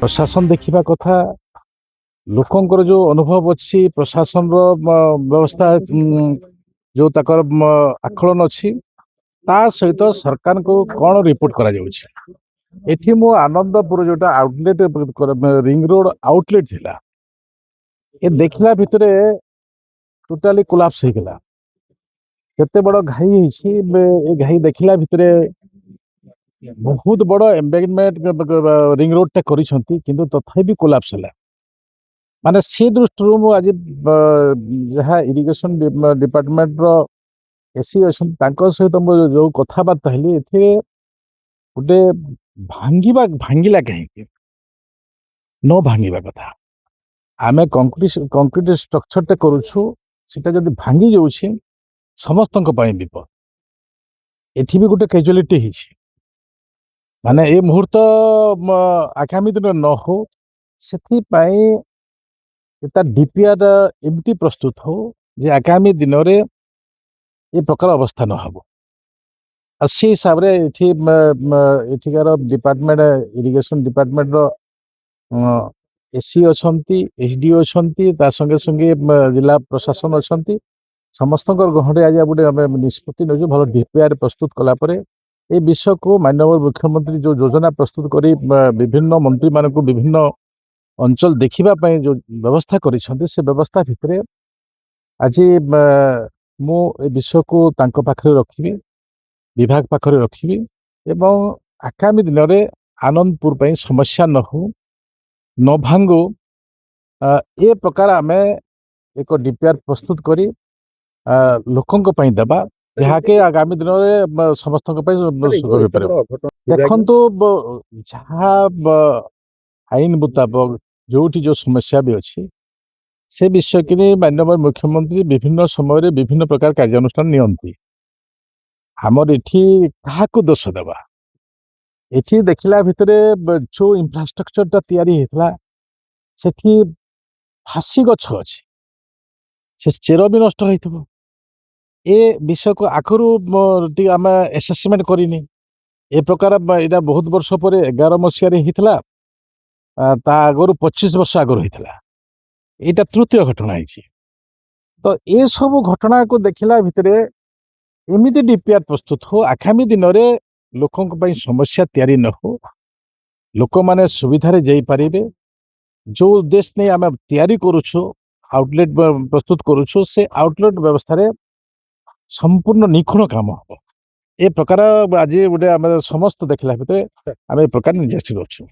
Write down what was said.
प्रशासन देखा कथा लोकंर जो अनुभव अच्छी प्रशासन व्यवस्था जो तकर आकलन अच्छी ता सहित सरकार को कौन रिपोर्ट करा एठी मो आनंदपुर जोटा आउटलेट रिंग रोड आउटलेट थिला ये देखला भितरे टोटाली कोलाप्स होइगला केते बड़ घाई होइछि ए घाई देखला भितरे बहुत बड़ एम्बेगमेंट रिंग रोड टा करिसंती किंतु तथापि कोलाप्स होला माने से दृष्टि मु आज जहाँ इरिगेशन डिपार्टमेंट रो एसी अच्छा सहित जो कथबार्ता हेली ए गोटे भांगिला कहीं न भांगा कथा आम कंक्रीट स्ट्रक्चर टे करुछु सेटा जदि भांगी जाउछि समस्तक विपद एठी भी गोटे कैजुअलिटी हिछि माने ए मुहूर्त आगामी दिन न हो सेथि पई एता डीपीआर एमती प्रस्तुत हो जे आगामी दिन रे ए प्रकार अवस्था न हबो से हिसाब रे एठिकार डिपार्टमेंट इरिगेशन डिपार्टमेंट रो एसी अच्छी एसडीओ अच्छा संगे संगे जिला प्रशासन अच्छा समस्त गहणे आज गोटे निष्पत्ति नौ भल डीपीआर प्रस्तुत कलापर ए विषय को माननीय मुख्यमंत्री जो योजना प्रस्तुत कर विभिन्न मंत्री मान विभिन्न अंचल देखा जो व्यवस्था कर व्यवस्था भितर आज मु ए विषय को पाखरे रखी विभाग पाखरे रखी एवं आगामी दिन में आनंदपुर पर समस्या न हो न भांगु ए प्रकार आम एक डीपीआर प्रस्तुत करी लोकंक पई देबा जहाँके आगामी दिन में समस्त देखु जहाँ आईन मुताबक जो समस्या भी अच्छी से विषय कि माननीय मुख्यमंत्री विभिन्न समय विभिन्न प्रकार कार्यानुष्ठान नियंती हमर इठी काहाकू दोष देबा एठी देखला भितरे जो इंफ्रास्ट्रक्चर टा तैयारी हेतला सेठी फासी गछ अछि से चेर भी नष्ट होइथबो ए विषय को आखरु आम एसेसमेंट करिनी ए प्रकार एटा बहुत वर्ष पर 11 मसीह हितला ता आगरु 25 वर्ष आगरु हितला एटा तृतीय घटना है तो ए सब घटना को देखला भितरे एमिति डीपीआर प्रस्तुत हो आगामी दिन में लोकों समस्या तैयारी न हो लोक माने सुविधारे जाई पारिबे जो उद्देश्य नहीं आम तैयारी करुछु आउटलेट प्रस्तुत करुछु से आउटलेट व्यवस्था रे संपूर्ण निखुण काम हम ए प्रकार आज गोटे समस्त देखला भितर आम ए प्रकार निर्देश करछु।